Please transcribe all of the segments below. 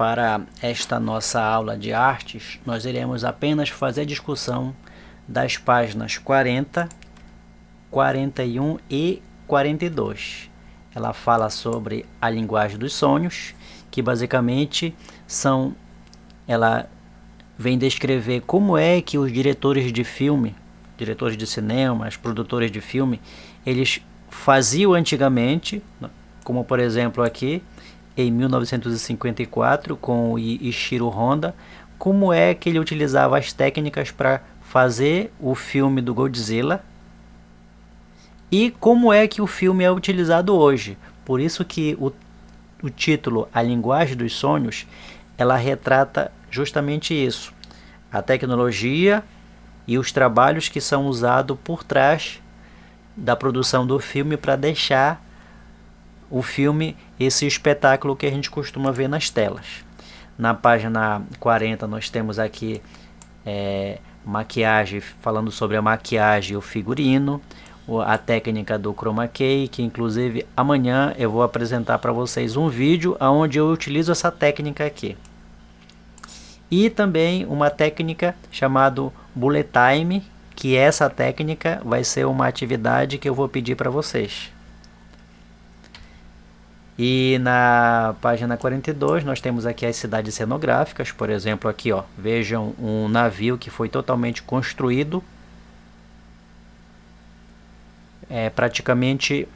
para esta nossa aula de artes, nós iremos apenas fazer a discussão das páginas 40, 41 e 42. Ela fala sobre a linguagem dos sonhos, que basicamente ela vem descrever como é que os diretores de filme, diretores de cinema, os produtores de filme, eles faziam antigamente, como por exemplo aqui, em 1954, com o Ishiro Honda, como é que ele utilizava as técnicas para fazer o filme do Godzilla e como é que o filme é utilizado hoje. Por isso que o título A Linguagem dos Sonhos, ela retrata justamente isso, a tecnologia e os trabalhos que são usados por trás da produção do filme para deixar o filme esse espetáculo que a gente costuma ver nas telas. Na página 40 nós temos aqui maquiagem, falando sobre a maquiagem e o figurino, a técnica do chroma key, que inclusive amanhã eu vou apresentar para vocês um vídeo onde eu utilizo essa técnica aqui. E também uma técnica chamada bullet time, que essa técnica vai ser uma atividade que eu vou pedir para vocês. E na página 42 nós temos aqui as cidades cenográficas, por exemplo aqui, ó, vejam um navio que foi totalmente construído, praticamente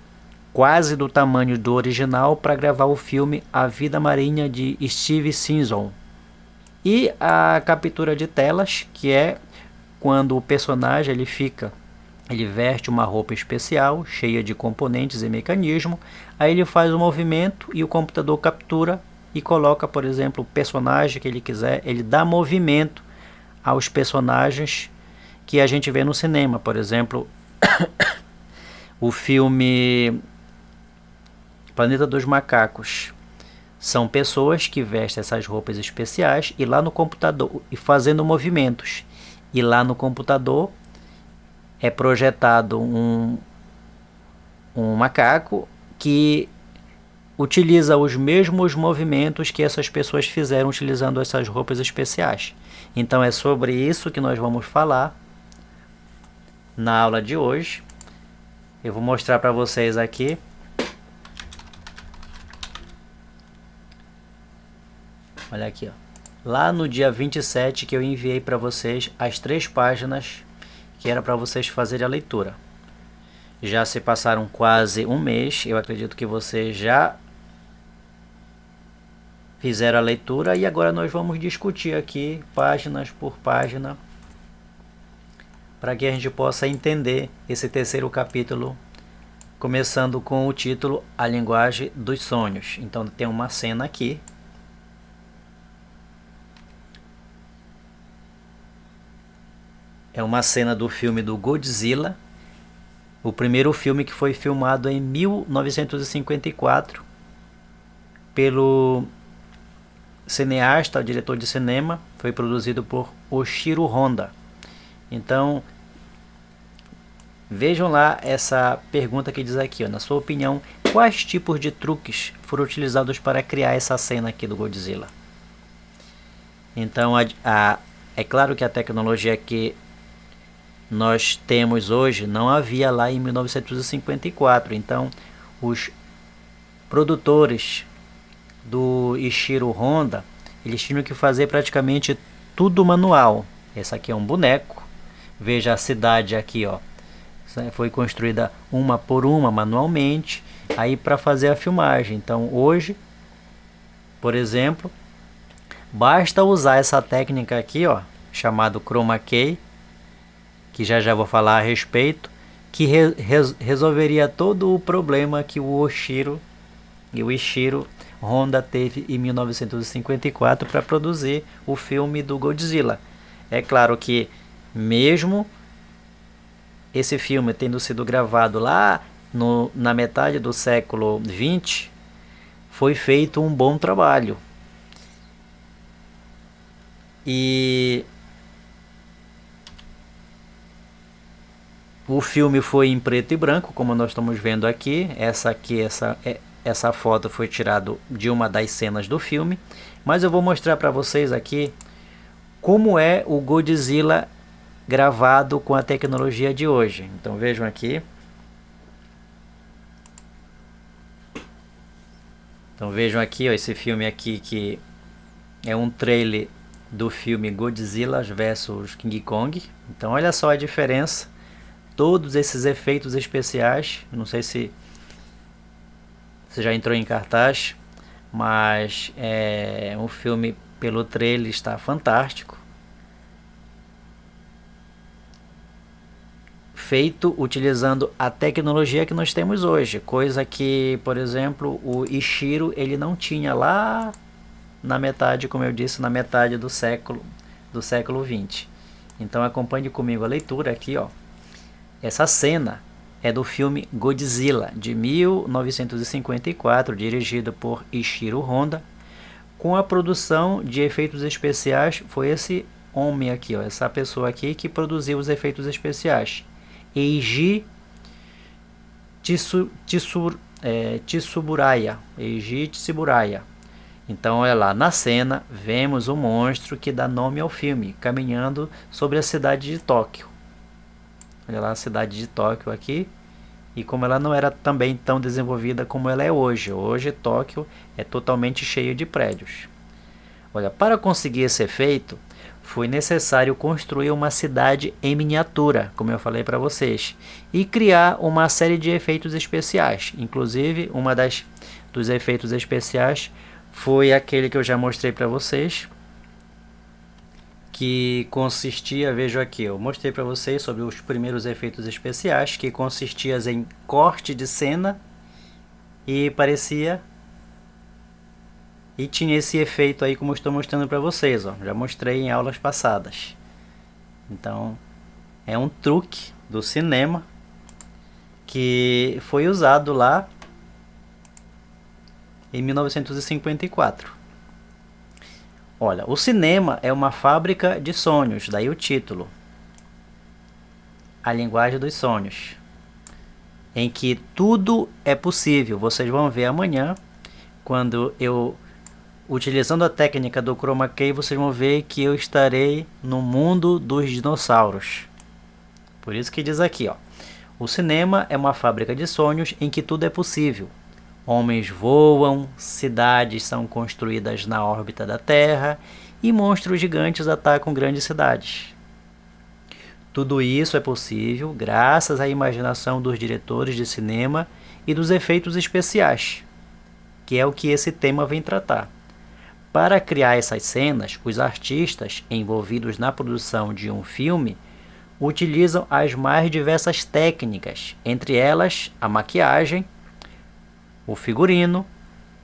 quase do tamanho do original, para gravar o filme A Vida Marinha de Steve Simpson. E a captura de telas, que é quando o personagem ele veste uma roupa especial, cheia de componentes e mecanismo, aí ele faz o movimento e o computador captura e coloca, por exemplo, o personagem que ele quiser, ele dá movimento aos personagens que a gente vê no cinema, por exemplo, o filme Planeta dos Macacos. São pessoas que vestem essas roupas especiais e lá no computador, e fazendo movimentos, e lá no computador é projetado um macaco que utiliza os mesmos movimentos que essas pessoas fizeram utilizando essas roupas especiais. Então é sobre isso que nós vamos falar na aula de hoje. Eu vou mostrar para vocês aqui. Olha aqui, ó. Lá no dia 27 que eu enviei para vocês as 3 páginas que era para vocês fazerem a leitura. Já se passaram quase um mês, eu acredito que vocês já fizeram a leitura e agora nós vamos discutir aqui páginas por página para que a gente possa entender esse terceiro capítulo, começando com o título A Linguagem dos Sonhos. Então tem uma cena aqui. É uma cena do filme do Godzilla, o primeiro filme que foi filmado em 1954 pelo cineasta, diretor de cinema, foi produzido por Ishiro Honda. Então, vejam lá essa pergunta que diz aqui, ó, na sua opinião, quais tipos de truques foram utilizados para criar essa cena aqui do Godzilla? Então, é claro que a tecnologia que nós temos hoje não havia lá em 1954, então os produtores do Ishiro Honda, eles tinham que fazer praticamente tudo manual. Esse aqui é um boneco, veja a cidade aqui, ó, foi construída uma por uma manualmente, aí para fazer a filmagem. Então hoje, por exemplo, basta usar essa técnica aqui, ó, chamado chroma key, que já vou falar a respeito, que resolveria todo o problema que o Ishiro Honda teve em 1954 para produzir o filme do Godzilla. É claro que mesmo esse filme tendo sido gravado lá na metade do século 20, foi feito um bom trabalho. E o filme foi em preto e branco, como nós estamos vendo aqui. Essa essa foto foi tirada de uma das cenas do filme, mas eu vou mostrar para vocês aqui como é o Godzilla gravado com a tecnologia de hoje. Então vejam aqui. Então vejam aqui, ó, esse filme aqui que é um trailer do filme Godzilla vs King Kong. Então olha só a diferença. Todos esses efeitos especiais, não sei se você já entrou em cartaz, mas o filme pelo trailer está fantástico. Feito utilizando a tecnologia que nós temos hoje, coisa que, por exemplo, o Ishiro ele não tinha lá na metade, como eu disse, na metade do século 20. Então acompanhe comigo a leitura aqui, ó. Essa cena é do filme Godzilla de 1954, dirigido por Ishiro Honda, com a produção de efeitos especiais. Foi esse homem aqui, ó, essa pessoa aqui que produziu os efeitos especiais. Eiji Tsuburaya. Eiji Tsuburaya. Então, olha lá, na cena vemos o monstro que dá nome ao filme, caminhando sobre a cidade de Tóquio. Olha lá a cidade de Tóquio aqui. E como ela não era também tão desenvolvida como ela é hoje. Hoje Tóquio é totalmente cheio de prédios. Olha, para conseguir esse efeito, foi necessário construir uma cidade em miniatura, como eu falei para vocês, e criar uma série de efeitos especiais. Inclusive, dos efeitos especiais foi aquele que eu já mostrei para vocês, que consistia, vejo aqui, eu mostrei para vocês sobre os primeiros efeitos especiais, que consistia em corte de cena e parecia... E tinha esse efeito aí como eu estou mostrando para vocês, ó. Já mostrei em aulas passadas. Então, é um truque do cinema que foi usado lá em 1954. Olha, o cinema é uma fábrica de sonhos, daí o título. A linguagem dos sonhos. Em que tudo é possível. Vocês vão ver amanhã, quando eu... Utilizando a técnica do Chroma Key, vocês vão ver que eu estarei no mundo dos dinossauros. Por isso que diz aqui, ó. O cinema é uma fábrica de sonhos em que tudo é possível. Homens voam, cidades são construídas na órbita da Terra e monstros gigantes atacam grandes cidades. Tudo isso é possível graças à imaginação dos diretores de cinema e dos efeitos especiais, que é o que esse tema vem tratar. Para criar essas cenas, os artistas envolvidos na produção de um filme utilizam as mais diversas técnicas, entre elas a maquiagem, o figurino,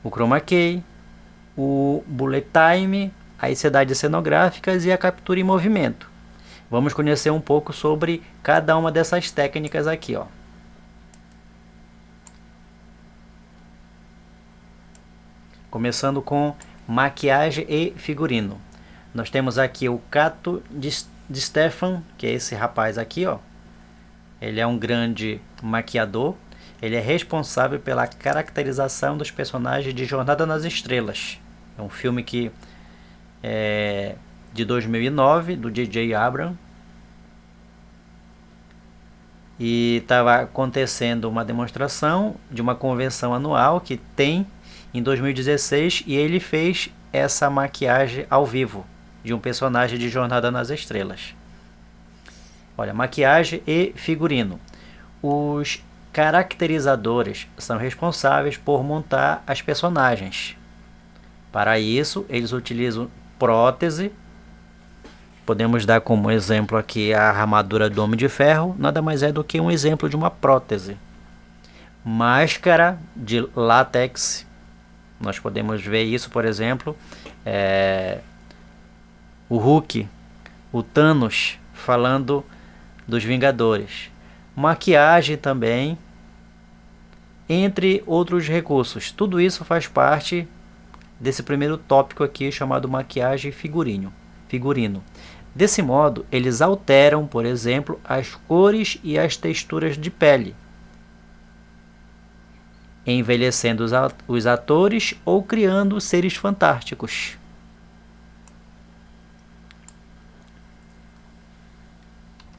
o chroma key, o bullet time, as cidades cenográficas e a captura em movimento. Vamos conhecer um pouco sobre cada uma dessas técnicas aqui, ó. Começando com maquiagem e figurino. Nós temos aqui o Kato de Stefan, que é esse rapaz aqui, ó. Ele é um grande maquiador. Ele é responsável pela caracterização dos personagens de Jornada nas Estrelas. É um filme que é de 2009, do J.J. Abrams. E estava acontecendo uma demonstração de uma convenção anual que tem em 2016, e ele fez essa maquiagem ao vivo de um personagem de Jornada nas Estrelas. Olha, maquiagem e figurino. Os caracterizadores são responsáveis por montar as personagens. Para isso, eles utilizam prótese. Podemos dar como exemplo aqui a armadura do Homem de Ferro, nada mais é do que um exemplo de uma prótese. Máscara de látex. Nós podemos ver isso, por exemplo, o Hulk, o Thanos, falando dos Vingadores. Maquiagem também, entre outros recursos. Tudo isso faz parte desse primeiro tópico aqui, chamado maquiagem e figurino. Desse modo, eles alteram, por exemplo, as cores e as texturas de pele. envelhecendo os atores ou criando seres fantásticos.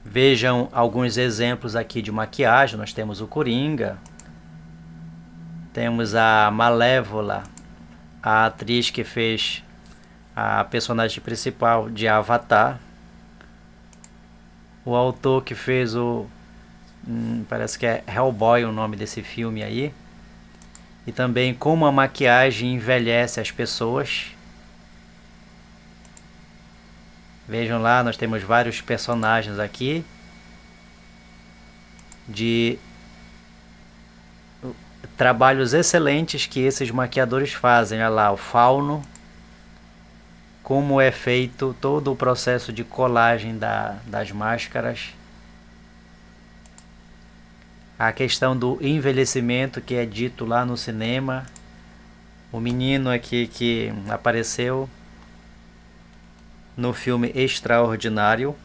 Vejam alguns exemplos aqui de maquiagem. Nós temos o Coringa, temos a Malévola, a atriz que fez a personagem principal de Avatar, o autor que fez o parece que é Hellboy o nome desse filme aí, e também como a maquiagem envelhece as pessoas. Vejam lá, nós temos vários personagens aqui de trabalhos excelentes que esses maquiadores fazem. Olha lá, o Fauno, como é feito todo o processo de colagem das máscaras. A questão do envelhecimento que é dito lá no cinema. O menino aqui que apareceu no filme Extraordinário.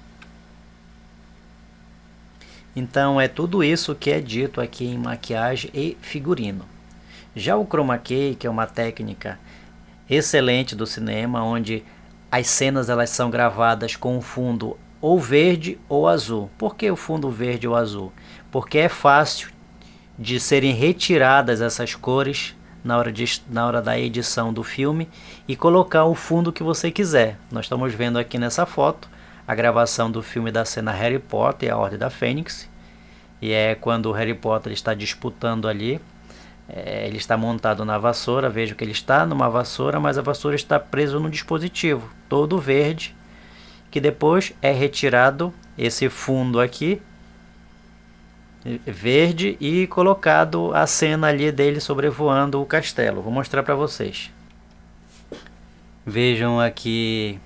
Então é tudo isso que é dito aqui em maquiagem e figurino. Já o chroma key, que é uma técnica excelente do cinema, onde as cenas elas são gravadas com um fundo ou verde ou azul. Por que o fundo verde ou azul? Porque é fácil de serem retiradas essas cores na hora da edição do filme e colocar o fundo que você quiser. Nós estamos vendo aqui nessa foto a gravação do filme da cena Harry Potter e a Ordem da Fênix, e é quando o Harry Potter está disputando ali, ele está montado na vassoura. Veja que ele está numa vassoura, mas a vassoura está presa no dispositivo todo verde, que depois é retirado esse fundo aqui verde e colocado a cena ali dele sobrevoando o castelo. Vou mostrar para vocês. Vejam aqui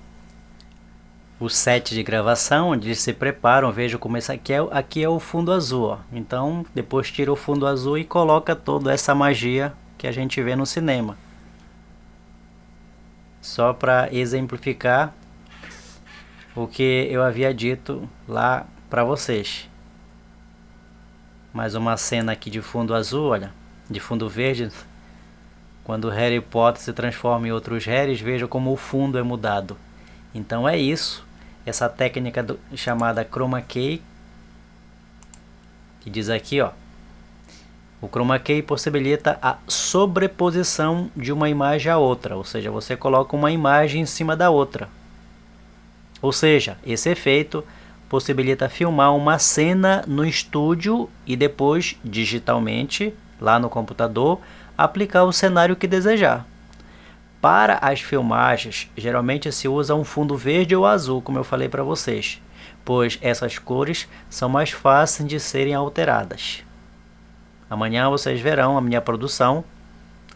o set de gravação, onde eles se preparam. Vejam como esse aqui é o fundo azul, ó. Então depois tira o fundo azul e coloca toda essa magia que a gente vê no cinema. Só para exemplificar o que eu havia dito lá para vocês. Mais uma cena aqui de fundo azul, olha, de fundo verde. Quando Harry Potter se transforma em outros Harrys, veja como o fundo é mudado. Então é isso, essa técnica chamada chroma key, que diz aqui, ó, o chroma key possibilita a sobreposição de uma imagem a outra, ou seja, você coloca uma imagem em cima da outra. Ou seja, esse efeito possibilita filmar uma cena no estúdio e depois, digitalmente, lá no computador, aplicar o cenário que desejar. Para as filmagens, geralmente se usa um fundo verde ou azul, como eu falei para vocês, pois essas cores são mais fáceis de serem alteradas. Amanhã vocês verão a minha produção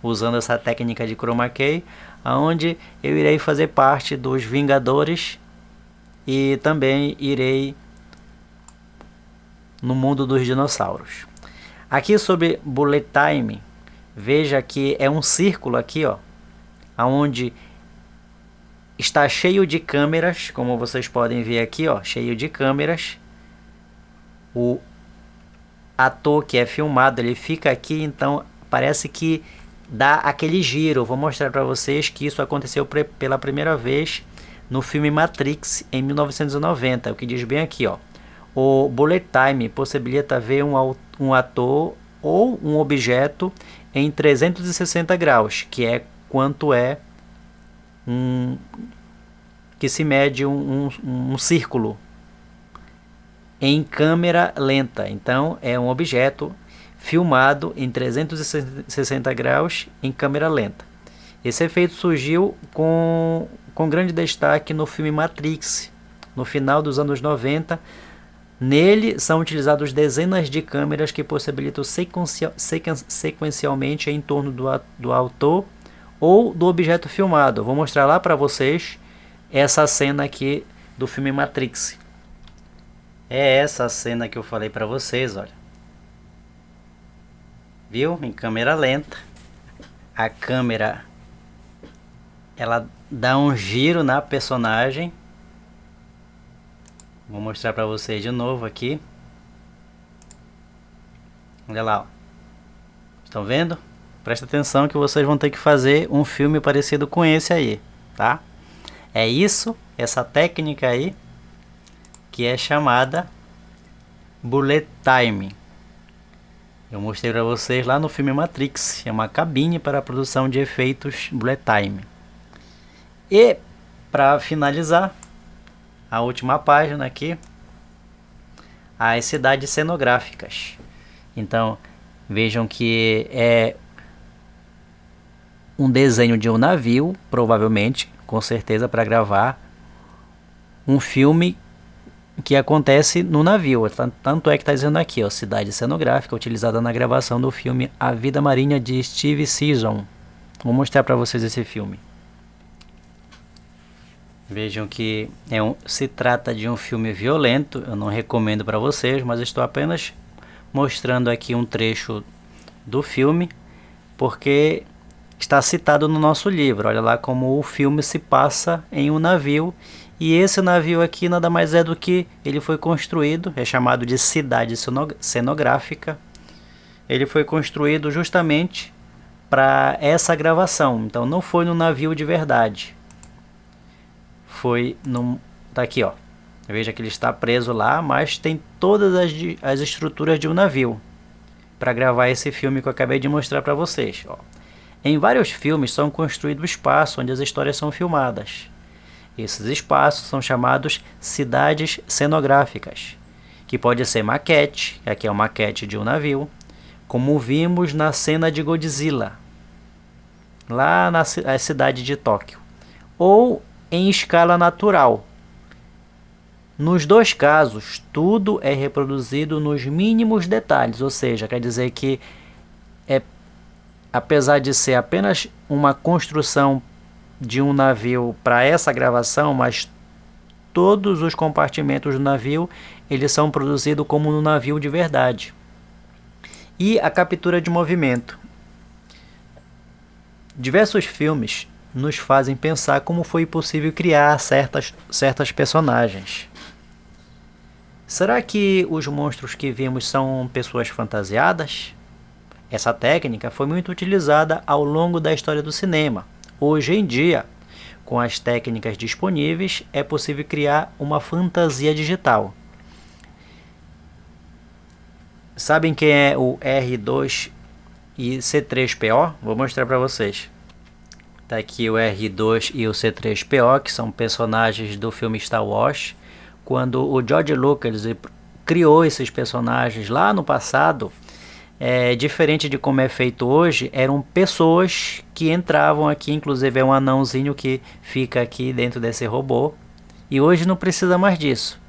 usando essa técnica de chroma key, onde eu irei fazer parte dos Vingadores e também irei no mundo dos dinossauros. Aqui sobre bullet time, veja que é um círculo aqui, ó, onde está cheio de câmeras, como vocês podem ver aqui, ó, cheio de câmeras. O ator que é filmado, ele fica aqui, então parece que dá aquele giro. Vou mostrar para vocês que isso aconteceu pela primeira vez no filme Matrix em 1990, o que diz bem aqui, ó. O bullet time possibilita ver um ator ou um objeto em 360 graus, que é quanto é que se mede um círculo em câmera lenta. Então é um objeto filmado em 360 graus em câmera lenta. Esse efeito surgiu com grande destaque no filme Matrix, no final dos anos 90. Nele são utilizadas dezenas de câmeras que possibilitam sequencialmente em torno do autor ou do objeto filmado. Vou mostrar lá para vocês essa cena aqui do filme Matrix. É essa cena que eu falei para vocês, olha. Viu? Em câmera lenta. A câmera ela dá um giro na personagem. Vou mostrar para vocês de novo aqui. Olha lá, ó. Estão vendo? Presta atenção que vocês vão ter que fazer um filme parecido com esse aí, tá? É isso, essa técnica aí, que é chamada Bullet Time. Eu mostrei para vocês lá no filme Matrix, é uma cabine para a produção de efeitos Bullet Time. E para finalizar, a última página aqui, as cidades cenográficas. Então, vejam que é um desenho de um navio, provavelmente, com certeza, para gravar um filme que acontece no navio. Tanto é que está dizendo aqui, ó, cidade cenográfica utilizada na gravação do filme A Vida Marinha de Steve Season. Vou mostrar para vocês esse filme. Vejam que se trata de um filme violento, eu não recomendo para vocês, mas estou apenas mostrando aqui um trecho do filme, porque está citado no nosso livro. Olha lá como o filme se passa em um navio, e esse navio aqui nada mais é do que ele foi construído, é chamado de cidade cenográfica. Ele foi construído justamente para essa gravação, então não foi no navio de verdade. Foi num... tá aqui, ó. Veja que ele está preso lá, mas tem todas as estruturas de um navio para gravar esse filme que eu acabei de mostrar para vocês, ó. Em vários filmes são construídos espaços onde as histórias são filmadas. Esses espaços são chamados cidades cenográficas, que pode ser maquete, aqui é uma maquete de um navio, como vimos na cena de Godzilla, lá na cidade de Tóquio, ou em escala natural. Nos dois casos, tudo é reproduzido nos mínimos detalhes, ou seja, quer dizer que apesar de ser apenas uma construção de um navio para essa gravação, mas todos os compartimentos do navio eles são produzidos como no navio de verdade. E a captura de movimento. Diversos filmes nos fazem pensar como foi possível criar certas personagens. Será que os monstros que vimos são pessoas fantasiadas? Essa técnica foi muito utilizada ao longo da história do cinema. Hoje em dia, com as técnicas disponíveis, é possível criar uma fantasia digital. Sabem quem é o R2 e C3PO? Vou mostrar para vocês. Tá aqui o R2 e o C3PO, que são personagens do filme Star Wars. Quando o George Lucas criou esses personagens lá no passado, diferente de como é feito hoje, eram pessoas que entravam aqui, inclusive é um anãozinho que fica aqui dentro desse robô. E hoje não precisa mais disso,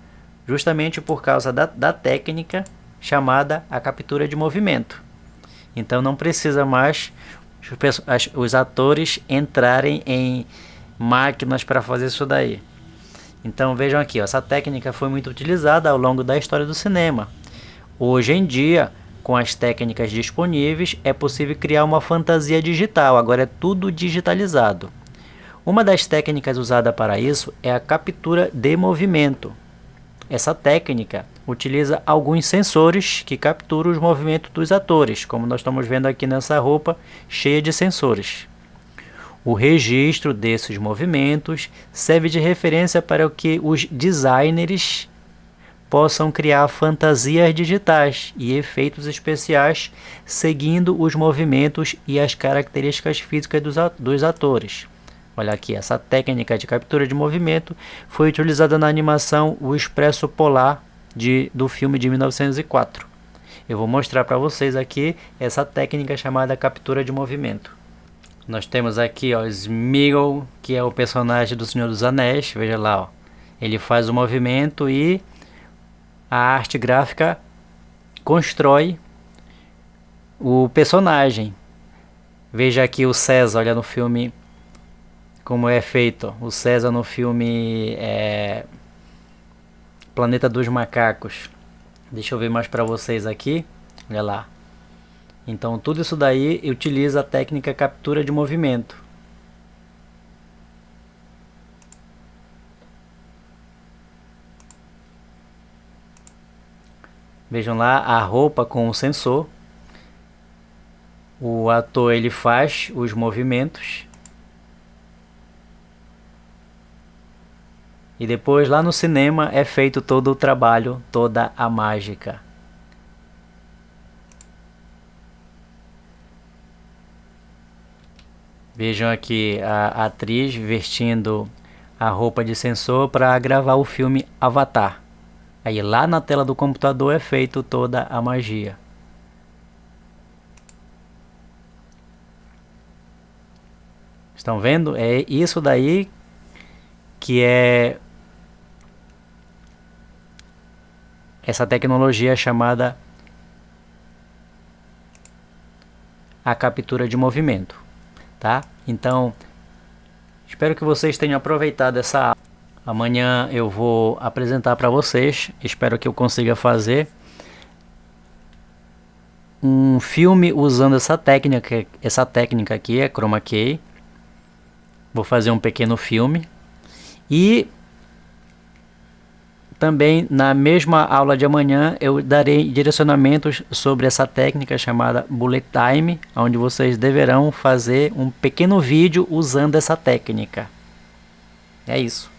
justamente por causa da técnica chamada a captura de movimento. Então não precisa mais os atores entrarem em máquinas para fazer isso daí. Então vejam aqui, ó, essa técnica foi muito utilizada ao longo da história do cinema. Hoje em dia, com as técnicas disponíveis, é possível criar uma fantasia digital, agora é tudo digitalizado. Uma das técnicas usada para isso é a captura de movimento. Essa técnica utiliza alguns sensores que capturam os movimentos dos atores, como nós estamos vendo aqui nessa roupa cheia de sensores. O registro desses movimentos serve de referência para que os designers possam criar fantasias digitais e efeitos especiais seguindo os movimentos e as características físicas dos atores. Olha aqui, essa técnica de captura de movimento foi utilizada na animação O Expresso Polar do filme de 1904. Eu vou mostrar para vocês aqui essa técnica chamada captura de movimento. Nós temos aqui, ó, Sméagol, que é o personagem do Senhor dos Anéis. Veja lá, ó. Ele faz o movimento e a arte gráfica constrói o personagem. Veja aqui o César, olha no filme como é feito. O César no filme Planeta dos Macacos. Deixa eu ver mais para vocês aqui. Olha lá. Então tudo isso daí utiliza a técnica captura de movimento. Vejam lá a roupa com o sensor. O ator ele faz os movimentos e depois lá no cinema é feito todo o trabalho, toda a mágica. Vejam aqui a atriz vestindo a roupa de sensor para gravar o filme Avatar. Aí lá na tela do computador é feito toda a magia. Estão vendo? É isso daí que é essa tecnologia chamada a captura de movimento, tá? Então, espero que vocês tenham aproveitado essa aula. Amanhã eu vou apresentar para vocês, espero que eu consiga fazer um filme usando essa técnica aqui, é Chroma Key. Vou fazer um pequeno filme e também na mesma aula de amanhã eu darei direcionamentos sobre essa técnica chamada Bullet Time, onde vocês deverão fazer um pequeno vídeo usando essa técnica. É isso.